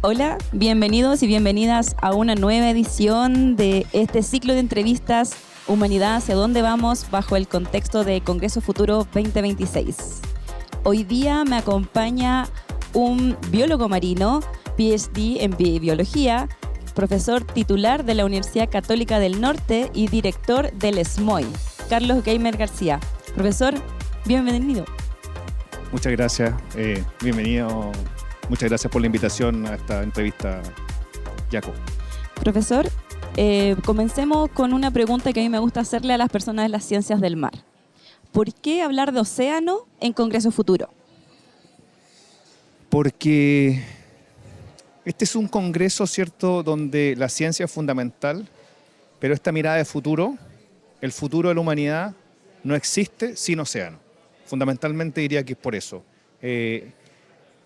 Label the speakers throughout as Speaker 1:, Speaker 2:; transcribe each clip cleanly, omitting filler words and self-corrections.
Speaker 1: Hola, bienvenidos y bienvenidas a una nueva edición de este ciclo de entrevistas Humanidad hacia dónde vamos bajo el contexto de Congreso Futuro 2026. Hoy día me acompaña un biólogo marino, PhD en biología, profesor titular de la Universidad Católica del Norte y director del SMOI, Carlos Geimer García. Profesor, bienvenido.
Speaker 2: Muchas gracias, bienvenido. Muchas gracias por la invitación a esta entrevista, Jaco.
Speaker 1: Profesor, comencemos con una pregunta que a mí me gusta hacerle a las personas de las ciencias del mar. ¿Por qué hablar de océano en Congreso Futuro?
Speaker 2: Porque este es un congreso, ¿cierto?, donde la ciencia es fundamental, pero esta mirada de futuro, el futuro de la humanidad, no existe sin océano. Fundamentalmente diría que es por eso.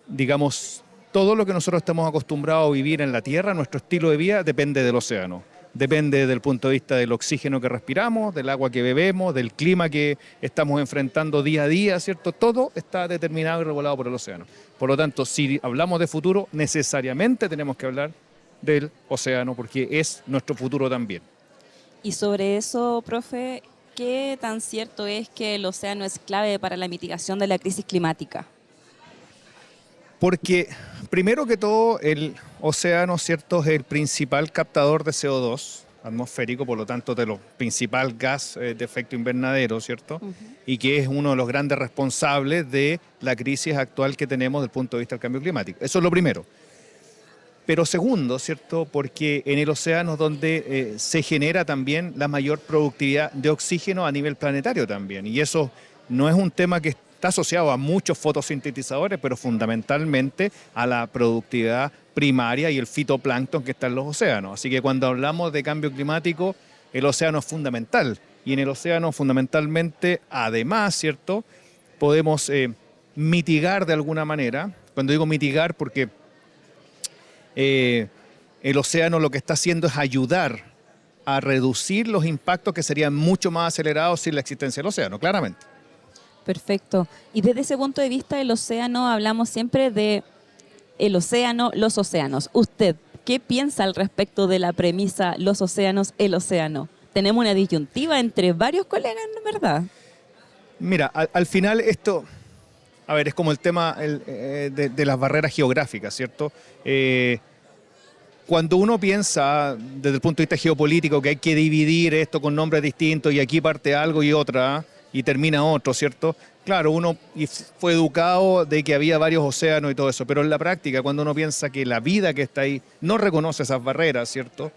Speaker 2: Digamos, todo lo que nosotros estamos acostumbrados a vivir en la Tierra, nuestro estilo de vida, depende del océano. Depende del punto de vista del oxígeno que respiramos, del agua que bebemos, del clima que estamos enfrentando día a día, ¿cierto? Todo está determinado y regulado por el océano. Por lo tanto, si hablamos de futuro, necesariamente tenemos que hablar del océano, porque es nuestro futuro también.
Speaker 1: Y sobre eso, profe, ¿qué tan cierto es que el océano es clave para la mitigación de la crisis climática?
Speaker 2: Porque, primero que todo, el océano, ¿cierto?, es el principal captador de CO2 atmosférico, por lo tanto, de los principal gas de efecto invernadero, ¿cierto? Y que es uno de los grandes responsables de la crisis actual que tenemos desde el punto de vista del cambio climático. Eso es lo primero. Pero segundo, ¿cierto?, porque en el océano es donde se genera también la mayor productividad de oxígeno a nivel planetario también. Y eso no es un tema que está asociado a muchos fotosintetizadores, pero fundamentalmente a la productividad primaria y el fitoplancton que está en los océanos. Así que cuando hablamos de cambio climático, el océano es fundamental. Y en el océano, fundamentalmente, además, ¿cierto?, podemos mitigar de alguna manera. Cuando digo mitigar, porque el océano lo que está haciendo es ayudar a reducir los impactos que serían mucho más acelerados sin la existencia del océano, claramente.
Speaker 1: Perfecto. Y desde ese punto de vista, el océano, hablamos siempre de el océano, los océanos. ¿Usted qué piensa al respecto de la premisa los océanos, el océano? Tenemos una disyuntiva entre varios colegas, ¿verdad?
Speaker 2: Mira, al final esto, a ver, es como el tema de las barreras geográficas, ¿cierto? Cuando uno piensa desde el punto de vista geopolítico que hay que dividir esto con nombres distintos y aquí parte algo y otra y termina otro, ¿cierto? Claro, uno fue educado de que había varios océanos y todo eso, pero en la práctica, cuando uno piensa que la vida que está ahí no reconoce esas barreras, ¿cierto?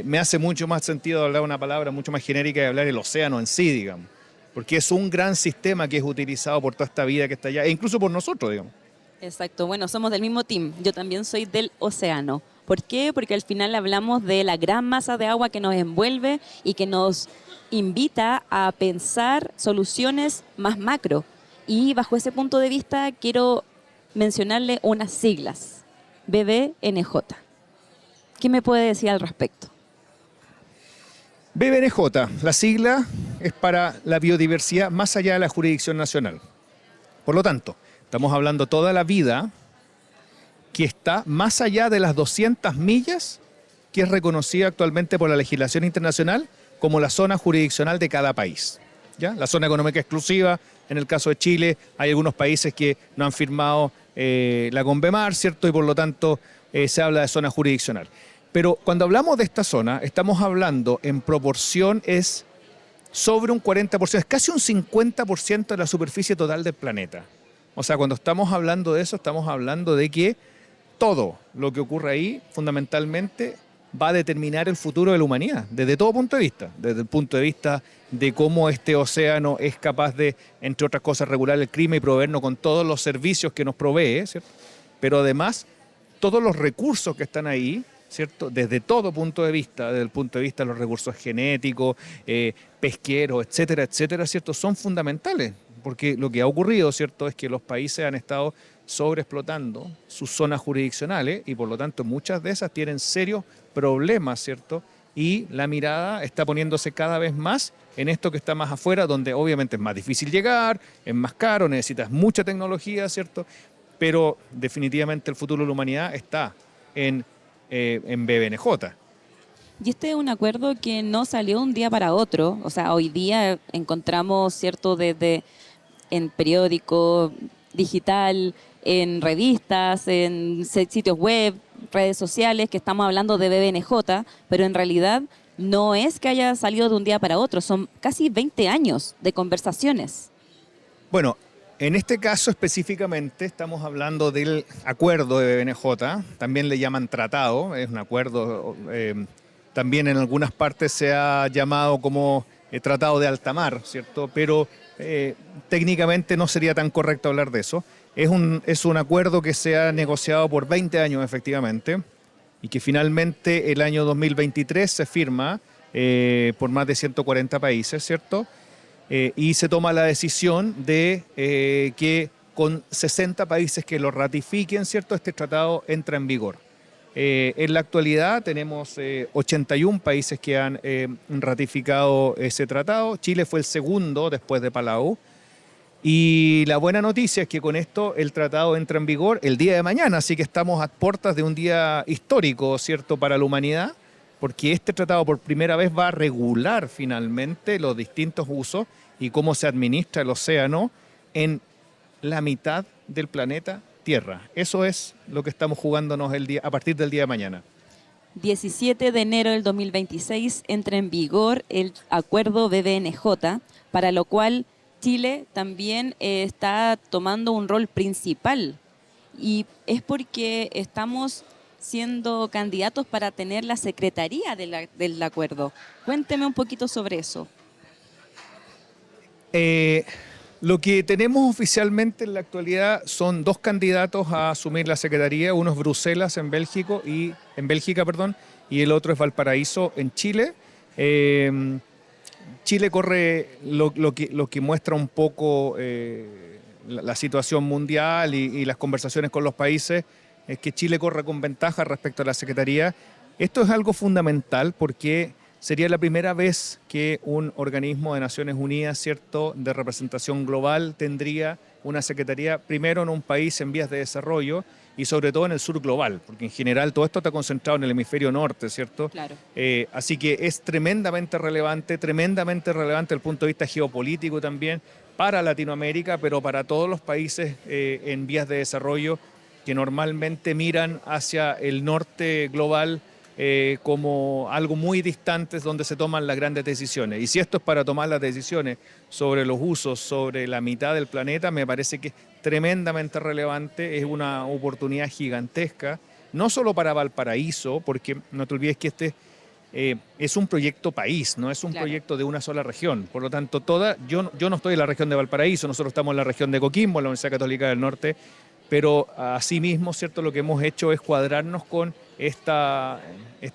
Speaker 2: Me hace mucho más sentido hablar una palabra mucho más genérica y hablar el océano en sí, digamos, porque es un gran sistema que es utilizado por toda esta vida que está allá, e incluso por nosotros, digamos.
Speaker 1: Exacto, bueno, somos del mismo team. Yo también soy del océano. ¿Por qué? Porque al final hablamos de la gran masa de agua que nos envuelve y que nos invita a pensar soluciones más macro. Y bajo ese punto de vista quiero mencionarle unas siglas, BBNJ. ¿Qué me puede decir al respecto?
Speaker 2: BBNJ, la sigla es para la biodiversidad más allá de la jurisdicción nacional. Por lo tanto, estamos hablando toda la vida que está más allá de las 200 millas que es reconocida actualmente por la legislación internacional como la zona jurisdiccional de cada país, ¿ya? La zona económica exclusiva, en el caso de Chile, hay algunos países que no han firmado la CONVEMAR, ¿cierto? Y por lo tanto se habla de zona jurisdiccional. Pero cuando hablamos de esta zona, estamos hablando en proporción es sobre un 40%, es casi un 50% de la superficie total del planeta. O sea, cuando estamos hablando de eso, estamos hablando de que todo lo que ocurre ahí, fundamentalmente, va a determinar el futuro de la humanidad, desde todo punto de vista, desde el punto de vista de cómo este océano es capaz de, entre otras cosas, regular el clima y proveernos con todos los servicios que nos provee, ¿cierto? Pero además, todos los recursos que están ahí, ¿cierto?, desde todo punto de vista, desde el punto de vista de los recursos genéticos, pesqueros, etcétera, etcétera, ¿cierto?, son fundamentales, porque lo que ha ocurrido, ¿cierto?, es que los países han estado sobreexplotando sus zonas jurisdiccionales y por lo tanto muchas de esas tienen serios problemas, ¿cierto? Y la mirada está poniéndose cada vez más en esto que está más afuera, donde obviamente es más difícil llegar, es más caro, necesitas mucha tecnología, ¿cierto? Pero definitivamente el futuro de la humanidad está en BBNJ.
Speaker 1: Y este es un acuerdo que no salió un día para otro. O sea, hoy día encontramos, ¿cierto?, desde en periódico digital, en revistas, en sitios web, redes sociales, que estamos hablando de BBNJ, pero en realidad no es que haya salido de un día para otro, son casi 20 años de conversaciones.
Speaker 2: Bueno, en este caso específicamente estamos hablando del acuerdo de BBNJ, también le llaman tratado, es un acuerdo, también en algunas partes se ha llamado como tratado de alta mar, ¿cierto? Pero técnicamente no sería tan correcto hablar de eso. Es un acuerdo que se ha negociado por 20 años efectivamente y que finalmente el año 2023 se firma por más de 140 países, ¿cierto? Y se toma la decisión de que con 60 países que lo ratifiquen, ¿cierto?, este tratado entra en vigor. En la actualidad tenemos 81 países que han ratificado ese tratado. Chile fue el segundo después de Palau. Y la buena noticia es que con esto el tratado entra en vigor el día de mañana, así que estamos a puertas de un día histórico, ¿cierto?, para la humanidad, porque este tratado por primera vez va a regular finalmente los distintos usos y cómo se administra el océano en la mitad del planeta Tierra. Eso es lo que estamos jugándonos a partir del día de mañana.
Speaker 1: 17 de enero del 2026 entra en vigor el acuerdo BBNJ, para lo cual Chile también está tomando un rol principal. Y es porque estamos siendo candidatos para tener la secretaría del acuerdo. Cuénteme un poquito sobre eso.
Speaker 2: Lo que tenemos oficialmente en la actualidad son dos candidatos a asumir la secretaría. Uno es Bruselas en Bélgica y el otro es Valparaíso en Chile. Chile corre lo que muestra un poco la situación mundial y las conversaciones con los países, es que Chile corre con ventaja respecto a la secretaría. Esto es algo fundamental porque sería la primera vez que un organismo de Naciones Unidas, ¿cierto?, de representación global tendría una secretaría primero en un país en vías de desarrollo y sobre todo en el sur global, porque en general todo esto está concentrado en el hemisferio norte, ¿cierto?
Speaker 1: Claro.
Speaker 2: Así que es tremendamente relevante desde el punto de vista geopolítico también para Latinoamérica, pero para todos los países en vías de desarrollo que normalmente miran hacia el norte global como algo muy distante donde se toman las grandes decisiones. Y si esto es para tomar las decisiones sobre los usos sobre la mitad del planeta, me parece que es tremendamente relevante, es una oportunidad gigantesca, no solo para Valparaíso, porque no te olvides que este es un proyecto país, no es un proyecto de una sola región. Por lo tanto, yo no estoy en la región de Valparaíso, nosotros estamos en la región de Coquimbo, en la Universidad Católica del Norte, pero asimismo, ¿cierto?, lo que hemos hecho es cuadrarnos con esta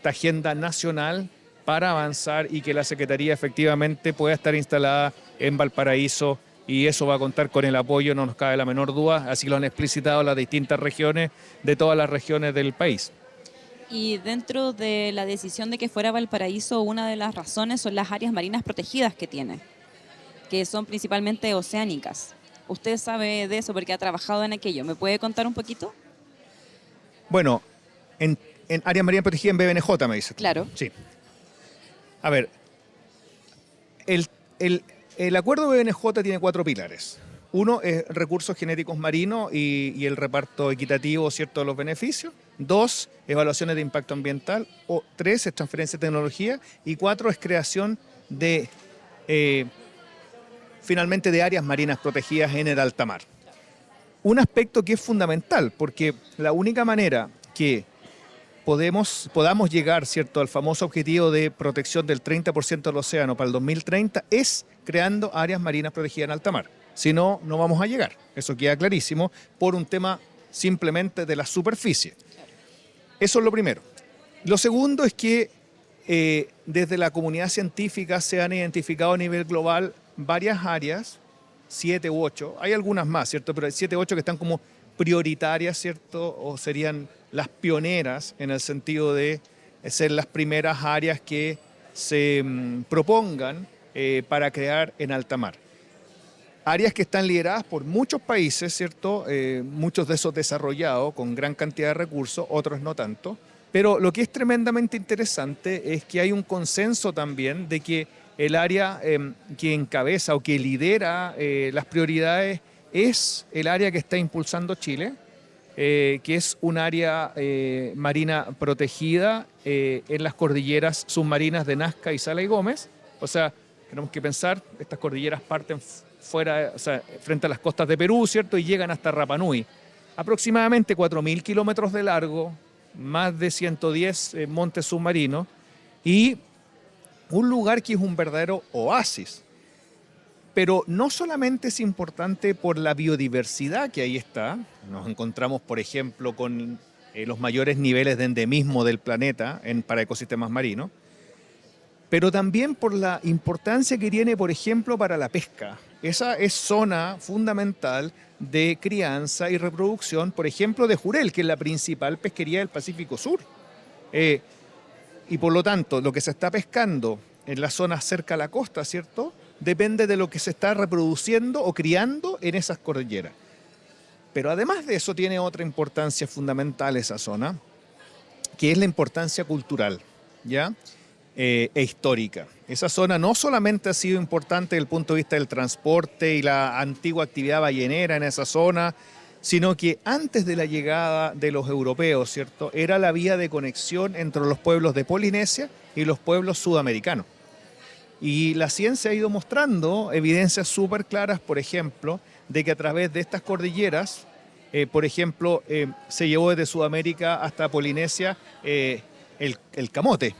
Speaker 2: agenda nacional para avanzar y que la Secretaría efectivamente pueda estar instalada en Valparaíso, y eso va a contar con el apoyo, no nos cabe la menor duda, así lo han explicitado las distintas regiones de todas las regiones del país.
Speaker 1: Y dentro de la decisión de que fuera Valparaíso, una de las razones son las áreas marinas protegidas que tiene, que son principalmente oceánicas. Usted sabe de eso porque ha trabajado en aquello. ¿Me puede contar un poquito?
Speaker 2: Bueno, en área marina protegida en BBNJ, me dice.
Speaker 1: Claro.
Speaker 2: Sí. A ver, el acuerdo BBNJ tiene 4 pilares. Uno es recursos genéticos marinos y el reparto equitativo, ¿cierto?, de los beneficios. 2, evaluaciones de impacto ambiental. 3 es transferencia de tecnología. Y 4 es creación de, finalmente, de áreas marinas protegidas en el alta mar. Un aspecto que es fundamental, porque la única manera que podamos llegar, ¿cierto?, al famoso objetivo de protección del 30% del océano para el 2030 es creando áreas marinas protegidas en alta mar. Si no, no vamos a llegar. Eso queda clarísimo por un tema simplemente de la superficie. Eso es lo primero. Lo segundo es que desde la comunidad científica se han identificado a nivel global varias áreas, 7 u 8, hay algunas más, ¿cierto?, pero hay 7 u 8 que están como prioritarias, ¿cierto?, o serían las pioneras en el sentido de ser las primeras áreas que se propongan para crear en alta mar. áreas que están lideradas por muchos países, ¿cierto? Muchos de esos desarrollados con gran cantidad de recursos, otros no tanto. Pero lo que es tremendamente interesante es que hay un consenso también de que el área que encabeza o que lidera las prioridades es el área que está impulsando Chile, que es un área marina protegida en las cordilleras submarinas de Nazca y Sala y Gómez. O sea, tenemos que pensar, estas cordilleras parten fuera, o sea, frente a las costas de Perú, ¿cierto? Y llegan hasta Rapa Nui. Aproximadamente 4.000 kilómetros de largo, más de 110 montes submarinos y un lugar que es un verdadero oasis. Pero no solamente es importante por la biodiversidad que ahí está, nos encontramos, por ejemplo, con los mayores niveles de endemismo del planeta para ecosistemas marinos, pero también por la importancia que tiene, por ejemplo, para la pesca. Esa es zona fundamental de crianza y reproducción, por ejemplo, de jurel, que es la principal pesquería del Pacífico Sur. Y por lo tanto, lo que se está pescando en la zona cerca a la costa, ¿cierto?, depende de lo que se está reproduciendo o criando en esas cordilleras. Pero además de eso tiene otra importancia fundamental esa zona, que es la importancia cultural, ¿ya? E histórica. Esa zona no solamente ha sido importante desde el punto de vista del transporte y la antigua actividad ballenera en esa zona, sino que antes de la llegada de los europeos, ¿cierto?, era la vía de conexión entre los pueblos de Polinesia y los pueblos sudamericanos. Y la ciencia ha ido mostrando evidencias súper claras, por ejemplo, de que a través de estas cordilleras, por ejemplo, se llevó desde Sudamérica hasta Polinesia el camote,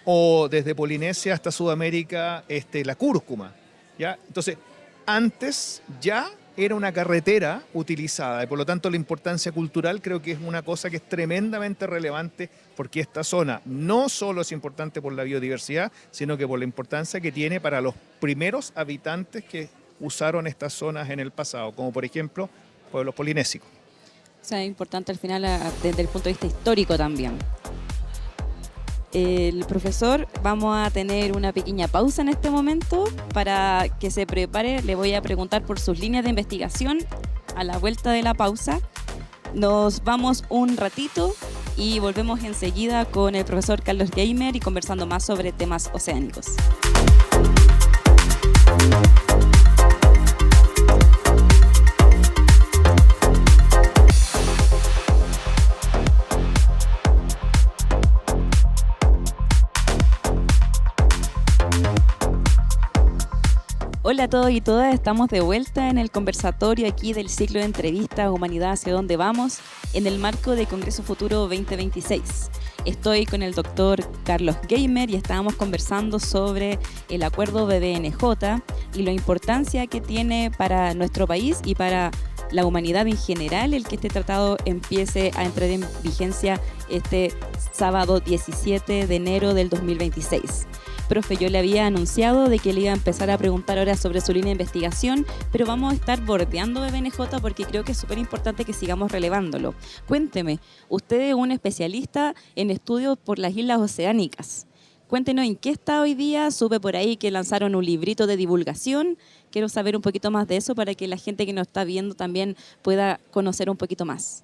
Speaker 2: o desde Polinesia hasta Sudamérica la cúrcuma, ¿ya? Entonces, antes ya era una carretera utilizada y por lo tanto la importancia cultural creo que es una cosa que es tremendamente relevante porque esta zona no solo es importante por la biodiversidad, sino que por la importancia que tiene para los primeros habitantes que usaron estas zonas en el pasado, como por ejemplo pueblos polinésicos.
Speaker 1: O sea, es importante al final desde el punto de vista histórico también. El profesor, vamos a tener una pequeña pausa en este momento para que se prepare. Le voy a preguntar por sus líneas de investigación a la vuelta de la pausa. Nos vamos un ratito y volvemos enseguida con el profesor Carlos Geimer y conversando más sobre temas oceánicos. Hola a todos y todas, estamos de vuelta en el conversatorio aquí del ciclo de entrevistas Humanidad hacia dónde vamos en el marco de Congreso Futuro 2026. Estoy con el doctor Carlos Geimer y estábamos conversando sobre el acuerdo BBNJ y la importancia que tiene para nuestro país y para la humanidad en general el que este tratado empiece a entrar en vigencia este sábado 17 de enero del 2026. Profe, yo le había anunciado de que le iba a empezar a preguntar ahora sobre su línea de investigación, pero vamos a estar bordeando BBNJ porque creo que es súper importante que sigamos relevándolo. Cuénteme, usted es un especialista en estudios por las islas oceánicas. Cuéntenos en qué está hoy día. Supe por ahí que lanzaron un librito de divulgación. Quiero saber un poquito más de eso para que la gente que nos está viendo también pueda conocer un poquito más.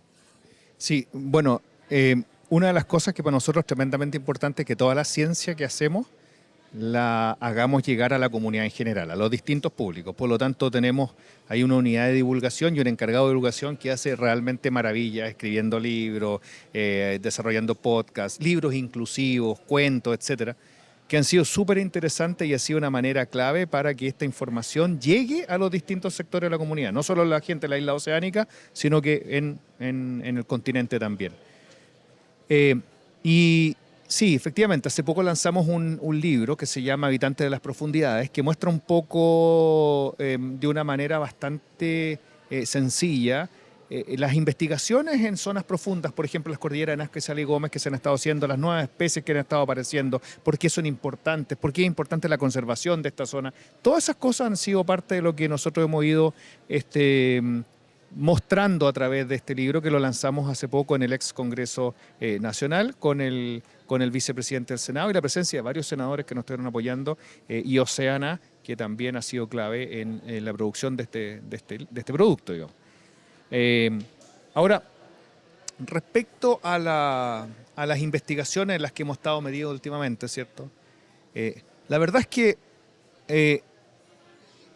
Speaker 2: Sí, bueno, una de las cosas que para nosotros es tremendamente importante es que toda la ciencia que hacemos la hagamos llegar a la comunidad en general, a los distintos públicos. Por lo tanto, tenemos ahí una unidad de divulgación y un encargado de divulgación que hace realmente maravillas, escribiendo libros, desarrollando podcasts, libros inclusivos, cuentos, etcétera, que han sido súper interesantes y ha sido una manera clave para que esta información llegue a los distintos sectores de la comunidad, no solo a la gente de la isla oceánica, sino que en el continente también. Y sí, efectivamente, hace poco lanzamos un libro que se llama Habitantes de las Profundidades, que muestra un poco, de una manera bastante sencilla, las investigaciones en zonas profundas, por ejemplo, las cordilleras de Nazca y Sala y Gómez que se han estado haciendo, las nuevas especies que han estado apareciendo, por qué son importantes, por qué es importante la conservación de esta zona. Todas esas cosas han sido parte de lo que nosotros hemos ido mostrando a través de este libro que lo lanzamos hace poco en el ex Congreso Nacional con el vicepresidente del Senado y la presencia de varios senadores que nos estuvieron apoyando y Oceana que también ha sido clave en la producción de este producto, digamos. Ahora, respecto a las investigaciones en las que hemos estado metidos últimamente, ¿cierto? La verdad es que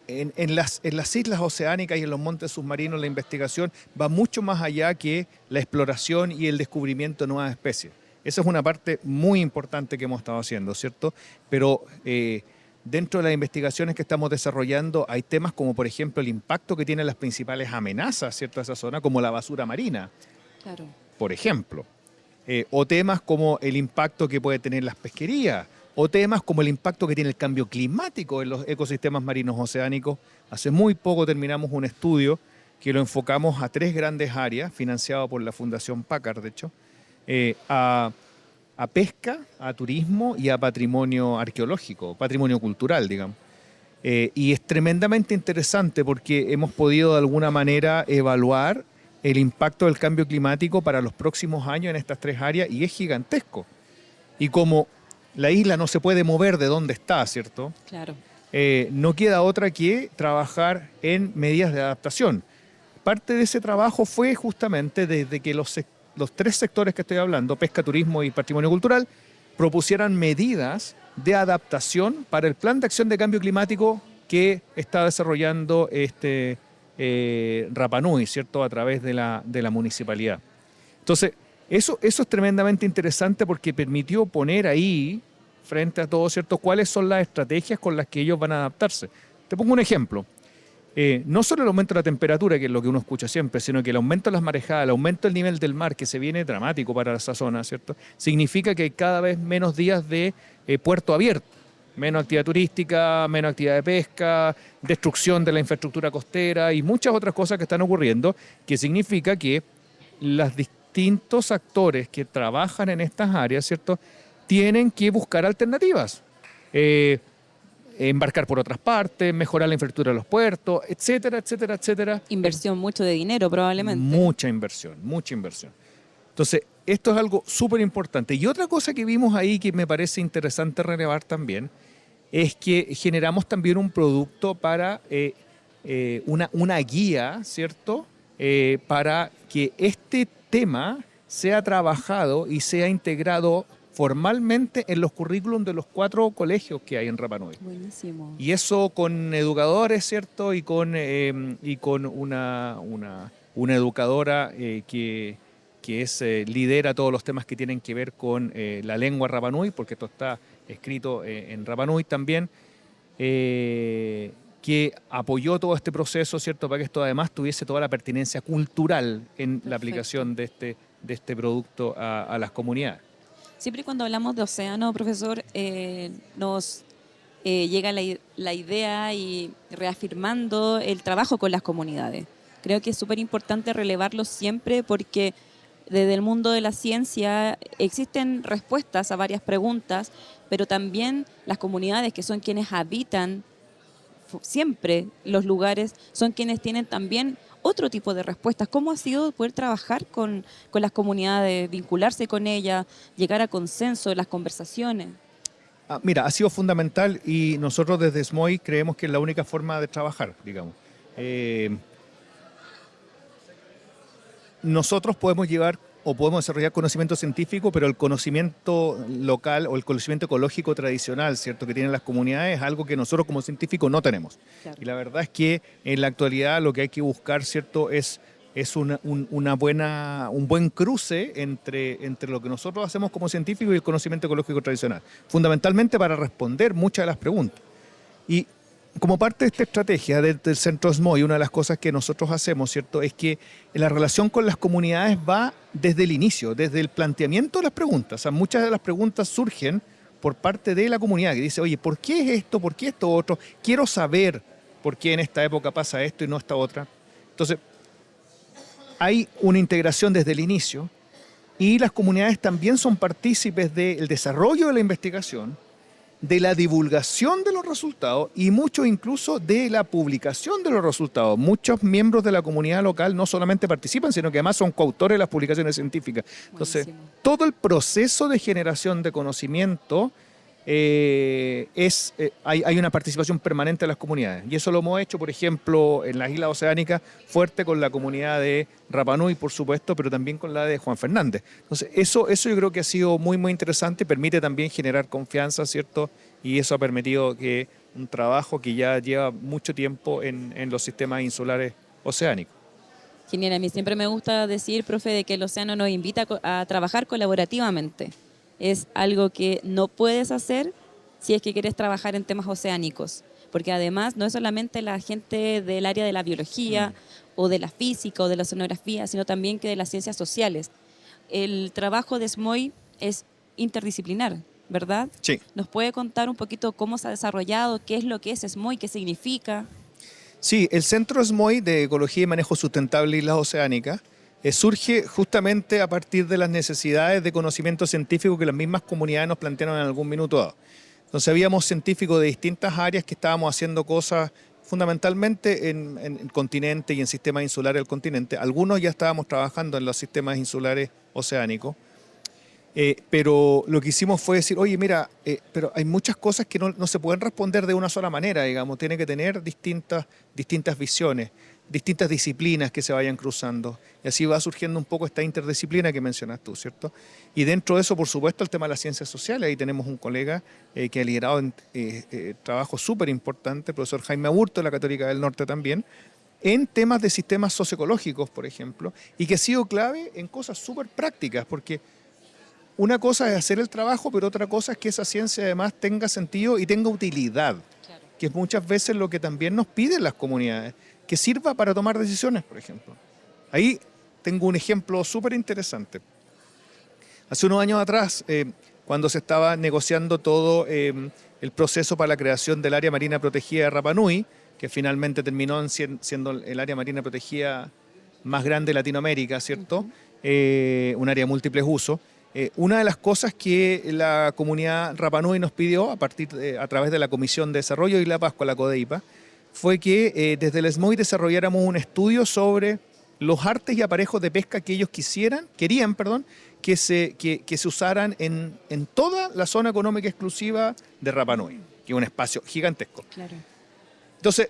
Speaker 2: en las islas oceánicas y en los montes submarinos la investigación va mucho más allá que la exploración y el descubrimiento de nuevas especies. Esa es una parte muy importante que hemos estado haciendo, ¿cierto? Pero dentro de las investigaciones que estamos desarrollando hay temas como, por ejemplo, el impacto que tienen las principales amenazas, ¿cierto?, a esa zona, como la basura marina,
Speaker 1: Claro.
Speaker 2: por ejemplo. O temas como el impacto que puede tener las pesquerías, o temas como el impacto que tiene el cambio climático en los ecosistemas marinos oceánicos. Hace muy poco terminamos un estudio que lo enfocamos a 3 grandes áreas, financiado por la Fundación Packard, de hecho, a pesca, a turismo y a patrimonio arqueológico, patrimonio cultural, digamos. Y es tremendamente interesante porque hemos podido de alguna manera evaluar el impacto del cambio climático para los próximos años en estas 3 áreas y es gigantesco. Y como la isla no se puede mover de donde está, ¿cierto?
Speaker 1: Claro.
Speaker 2: No queda otra que trabajar en medidas de adaptación. Parte de ese trabajo fue justamente desde que los 3 sectores que estoy hablando, pesca, turismo y patrimonio cultural, propusieran medidas de adaptación para el plan de acción de cambio climático que está desarrollando Rapa Nui, ¿cierto?, a través de la municipalidad. Entonces, eso es tremendamente interesante porque permitió poner ahí, frente a todo, ¿cierto?, cuáles son las estrategias con las que ellos van a adaptarse. Te pongo un ejemplo. No solo el aumento de la temperatura, que es lo que uno escucha siempre, sino que el aumento de las marejadas, el aumento del nivel del mar, que se viene dramático para esa zona, ¿cierto?, significa que hay cada vez menos días de puerto abierto, menos actividad turística, menos actividad de pesca, destrucción de la infraestructura costera y muchas otras cosas que están ocurriendo, que significa que los distintos actores que trabajan en estas áreas, ¿cierto?, tienen que buscar alternativas. Embarcar por otras partes, mejorar la infraestructura de los puertos, etcétera, etcétera, etcétera.
Speaker 1: Inversión mucho de dinero probablemente.
Speaker 2: Mucha inversión, mucha inversión. Entonces, esto es algo súper importante. Y otra cosa que vimos ahí que me parece interesante relevar también es que generamos también un producto para una guía, ¿cierto?, para que este tema sea trabajado y sea integrado formalmente en los currículum de los 4 colegios que hay en Rapa Nui.
Speaker 1: Buenísimo.
Speaker 2: Y eso con educadores, ¿cierto? Y con una educadora que lidera todos los temas que tienen que ver con la lengua Rapa Nui, porque esto está escrito en Rapa Nui también, que apoyó todo este proceso, ¿cierto?, para que esto además tuviese toda la pertinencia cultural en la aplicación de este producto a las comunidades.
Speaker 1: Siempre cuando hablamos de océano, profesor, nos llega la idea y reafirmando el trabajo con las comunidades. Creo que es súper importante relevarlo siempre porque desde el mundo de la ciencia existen respuestas a varias preguntas, pero también las comunidades, que son quienes habitan siempre los lugares, son quienes tienen también otro tipo de respuestas. ¿Cómo ha sido poder trabajar con las comunidades, vincularse con ellas, llegar a consenso en las conversaciones?
Speaker 2: Mira, ha sido fundamental y nosotros desde SMOI creemos que es la única forma de trabajar, digamos. Nosotros podemos llevar o podemos desarrollar conocimiento científico, pero el conocimiento local o el conocimiento ecológico tradicional, ¿cierto?, que tienen las comunidades es algo que nosotros como científicos no tenemos. Claro. Y la verdad es que en la actualidad lo que hay que buscar, ¿cierto?, es un buen cruce entre lo que nosotros hacemos como científicos y el conocimiento ecológico tradicional, fundamentalmente para responder muchas de las preguntas. Y como parte de esta estrategia del Centro SMOI, una de las cosas que nosotros hacemos, ¿cierto?, es que la relación con las comunidades va desde el inicio, desde el planteamiento de las preguntas. O sea, muchas de las preguntas surgen por parte de la comunidad que dice, oye, ¿por qué es esto? ¿Por qué esto otro? Quiero saber por qué en esta época pasa esto y no esta otra. Entonces, hay una integración desde el inicio y las comunidades también son partícipes del desarrollo de la investigación, de la divulgación de los resultados y mucho incluso de la publicación de los resultados. Muchos miembros de la comunidad local no solamente participan, sino que además son coautores de las publicaciones científicas. Entonces, todo el proceso de generación de conocimiento hay una participación permanente de las comunidades. Y eso lo hemos hecho, por ejemplo, en las Islas Oceánicas, fuerte con la comunidad de Rapa Nui, por supuesto, pero también con la de Juan Fernández. Entonces, eso yo creo que ha sido muy, muy interesante, permite también generar confianza, ¿cierto? Y eso ha permitido que un trabajo que ya lleva mucho tiempo en los sistemas insulares oceánicos.
Speaker 1: Genial, a mí siempre me gusta decir, profe, de que el océano nos invita a trabajar colaborativamente. Es algo que no puedes hacer si es que quieres trabajar en temas oceánicos, porque además no es solamente la gente del área de la biología o de la física o de la oceanografía, sino también que de las ciencias sociales. El trabajo de SMOI es interdisciplinar, ¿verdad?
Speaker 2: Sí.
Speaker 1: ¿Nos puede contar un poquito cómo se ha desarrollado, qué es lo que es SMOI, qué significa?
Speaker 2: Sí, el Centro SMOI de Ecología y Manejo Sustentable de Islas Oceánicas surge justamente a partir de las necesidades de conocimiento científico que las mismas comunidades nos plantearon en algún minuto dado. Entonces habíamos científicos de distintas áreas que estábamos haciendo cosas fundamentalmente en el continente y en sistemas insulares del continente. Algunos ya estábamos trabajando en los sistemas insulares oceánicos. Pero lo que hicimos fue decir, oye, mira, pero hay muchas cosas que no se pueden responder de una sola manera, digamos, tiene que tener distintas visiones, distintas disciplinas que se vayan cruzando. Y así va surgiendo un poco esta interdisciplina que mencionas tú, ¿cierto? Y dentro de eso, por supuesto, el tema de las ciencias sociales. Ahí tenemos un colega que ha liderado trabajo súper importante, el profesor Jaime Aburto, de la Católica del Norte también, en temas de sistemas socioecológicos, por ejemplo, y que ha sido clave en cosas súper prácticas, porque una cosa es hacer el trabajo, pero otra cosa es que esa ciencia además tenga sentido y tenga utilidad, claro, que es muchas veces lo que también nos piden las comunidades, que sirva para tomar decisiones, por ejemplo. Ahí tengo un ejemplo súper interesante. Hace unos años atrás, cuando se estaba negociando todo el proceso para la creación del área marina protegida de Rapa Nui, que finalmente terminó siendo el área marina protegida más grande de Latinoamérica, ¿cierto? Un área de múltiples usos. Una de las cosas que la comunidad Rapa Nui nos pidió a través de la Comisión de Desarrollo y la Paz con la CODEIPA fue que desde el SMOI desarrolláramos un estudio sobre los artes y aparejos de pesca que ellos querían que se usaran en toda la zona económica exclusiva de Rapa Nui, que es un espacio gigantesco. Claro. Entonces,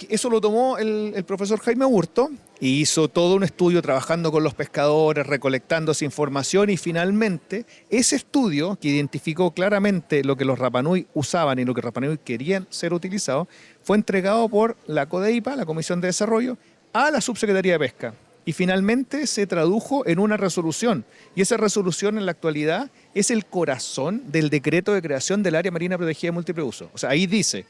Speaker 2: eso lo tomó el profesor Jaime Aburto y hizo todo un estudio trabajando con los pescadores, recolectando esa información y finalmente ese estudio que identificó claramente lo que los Rapa Nui usaban y lo que Rapa Nui querían ser utilizado, fue entregado por la CODEIPA, la Comisión de Desarrollo, a la Subsecretaría de Pesca. Y finalmente se tradujo en una resolución. Y esa resolución en la actualidad es el corazón del decreto de creación del área marina protegida de múltiple uso. O sea, ahí dice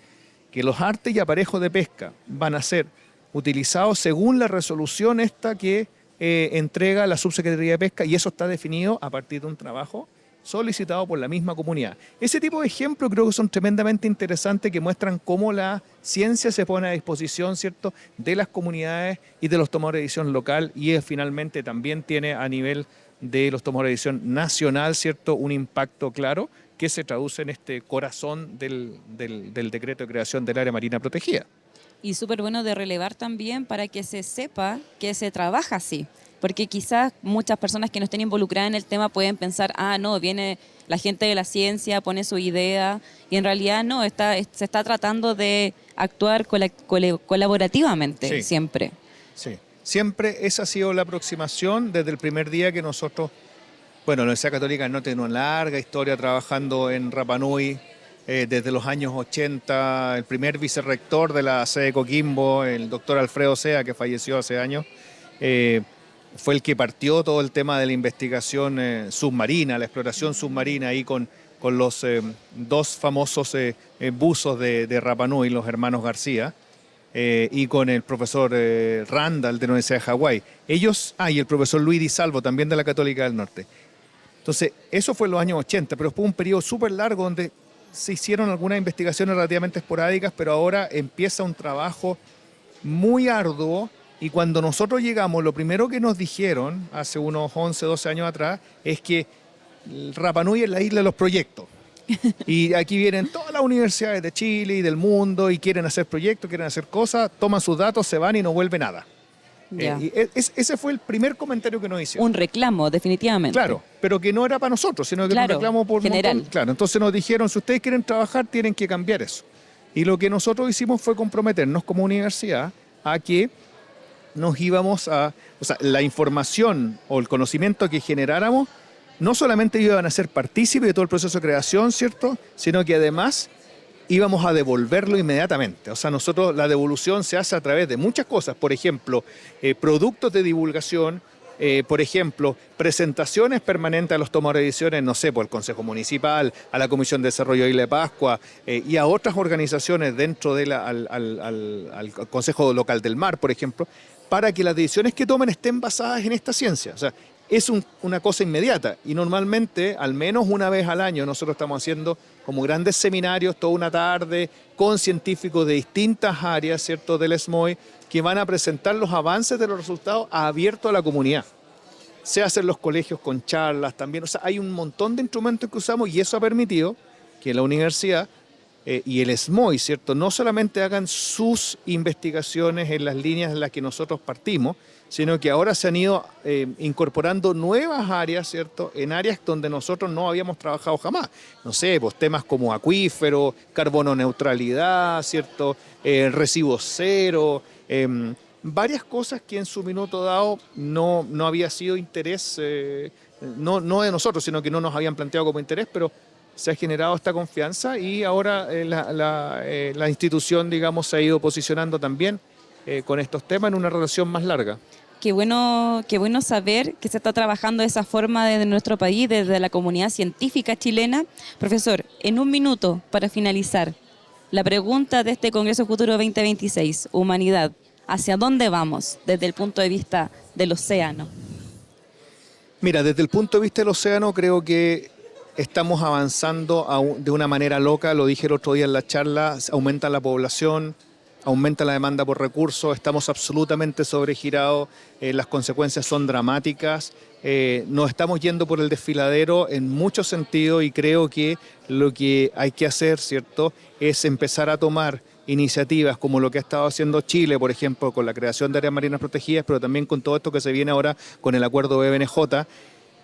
Speaker 2: que los artes y aparejos de pesca van a ser utilizados según la resolución esta que entrega la Subsecretaría de Pesca, y eso está definido a partir de un trabajo solicitado por la misma comunidad. Ese tipo de ejemplos creo que son tremendamente interesantes, que muestran cómo la ciencia se pone a disposición, ¿cierto?, de las comunidades y de los tomadores de decisión local, y finalmente también tiene a nivel de los tomadores de decisión nacional, ¿cierto?, un impacto claro que se traduce en este corazón del decreto de creación del área marina protegida.
Speaker 1: Y súper bueno de relevar también para que se sepa que se trabaja así. Porque quizás muchas personas que no estén involucradas en el tema pueden pensar, no, viene la gente de la ciencia, pone su idea, y en realidad no, se está tratando de actuar colaborativamente, sí, siempre.
Speaker 2: Sí, siempre esa ha sido la aproximación desde el primer día que nosotros, bueno, la Universidad Católica del Norte tiene una larga historia trabajando en Rapa Nui, desde los años 80, el primer vicerrector de la sede de Coquimbo, el doctor Alfredo Sea, que falleció hace años, fue el que partió todo el tema de la investigación submarina, la exploración submarina, ahí con los dos famosos buzos de Rapa Nui, los hermanos García, y con el profesor Randall de la Universidad de Hawái. Ellos, y el profesor Luis Di Salvo, también de la Católica del Norte. Entonces, eso fue en los años 80, pero después un periodo súper largo donde se hicieron algunas investigaciones relativamente esporádicas, pero ahora empieza un trabajo muy arduo. Y cuando nosotros llegamos, lo primero que nos dijeron hace unos 11, 12 años atrás es que Rapa Nui es la isla de los proyectos. Y aquí vienen todas las universidades de Chile y del mundo y quieren hacer proyectos, quieren hacer cosas, toman sus datos, se van y no vuelve nada.
Speaker 1: Ya.
Speaker 2: Ese fue el primer comentario que nos hicieron.
Speaker 1: Un reclamo, definitivamente.
Speaker 2: Claro, pero que no era para nosotros, sino que era un
Speaker 1: Claro,
Speaker 2: reclamo por
Speaker 1: general.
Speaker 2: Claro, entonces nos dijeron, si ustedes quieren trabajar, tienen que cambiar eso. Y lo que nosotros hicimos fue comprometernos como universidad a que nos íbamos a... O sea, la información o el conocimiento que generáramos no solamente iban a ser partícipes de todo el proceso de creación, ¿cierto? Sino que además íbamos a devolverlo inmediatamente. O sea, nosotros la devolución se hace a través de muchas cosas. Por ejemplo, productos de divulgación, por ejemplo, presentaciones permanentes a los tomadores de decisiones, no sé, por el Consejo Municipal, a la Comisión de Desarrollo de Isla de Pascua y a otras organizaciones dentro de al Consejo Local del Mar, por ejemplo, para que las decisiones que tomen estén basadas en esta ciencia. O sea, es una cosa inmediata y normalmente, al menos una vez al año, nosotros estamos haciendo como grandes seminarios toda una tarde con científicos de distintas áreas, ¿cierto?, del SMOI, que van a presentar los avances de los resultados abiertos a la comunidad. Se hacen los colegios con charlas también, o sea, hay un montón de instrumentos que usamos y eso ha permitido que la universidad y el SMOI, ¿cierto?, no solamente hagan sus investigaciones en las líneas en las que nosotros partimos, sino que ahora se han ido incorporando nuevas áreas, ¿cierto?, en áreas donde nosotros no habíamos trabajado jamás. No sé, pues temas como acuífero, carbono neutralidad, ¿cierto?, residuos cero, varias cosas que en su minuto dado no había sido interés, no de nosotros, sino que no nos habían planteado como interés, pero se ha generado esta confianza y ahora la institución, digamos, se ha ido posicionando también con estos temas en una relación más larga.
Speaker 1: Qué bueno saber que se está trabajando de esa forma desde nuestro país, desde la comunidad científica chilena. Profesor, en un minuto para finalizar, la pregunta de este Congreso Futuro 2026, Humanidad, ¿hacia dónde vamos desde el punto de vista del océano?
Speaker 2: Mira, desde el punto de vista del océano creo que estamos avanzando de una manera loca, lo dije el otro día en la charla, aumenta la población, aumenta la demanda por recursos, estamos absolutamente sobregirados, las consecuencias son dramáticas, nos estamos yendo por el desfiladero en muchos sentidos y creo que lo que hay que hacer, ¿cierto?, es empezar a tomar iniciativas como lo que ha estado haciendo Chile, por ejemplo, con la creación de áreas marinas protegidas, pero también con todo esto que se viene ahora con el acuerdo de BNJ,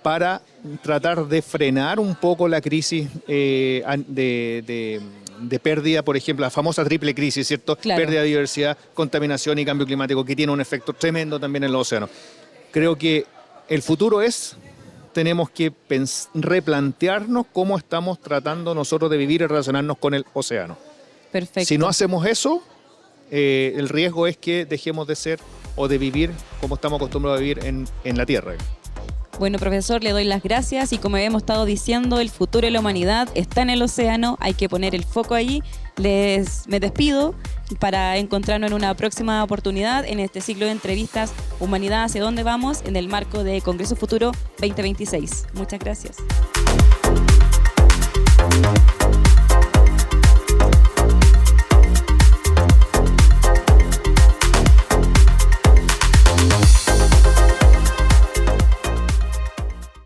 Speaker 2: para tratar de frenar un poco la crisis de pérdida, por ejemplo, la famosa triple crisis, ¿cierto?
Speaker 1: Claro.
Speaker 2: Pérdida de diversidad, contaminación y cambio climático, que tiene un efecto tremendo también en los océanos. Creo que el futuro tenemos que replantearnos cómo estamos tratando nosotros de vivir y relacionarnos con el océano.
Speaker 1: Perfecto.
Speaker 2: Si no hacemos eso, el riesgo es que dejemos de ser o de vivir como estamos acostumbrados a vivir en la Tierra.
Speaker 1: Bueno, profesor, le doy las gracias y como hemos estado diciendo, el futuro de la humanidad está en el océano, hay que poner el foco allí. Me despido para encontrarnos en una próxima oportunidad en este ciclo de entrevistas Humanidad, ¿hacia dónde vamos?, en el marco de Congreso Futuro 2026. Muchas gracias.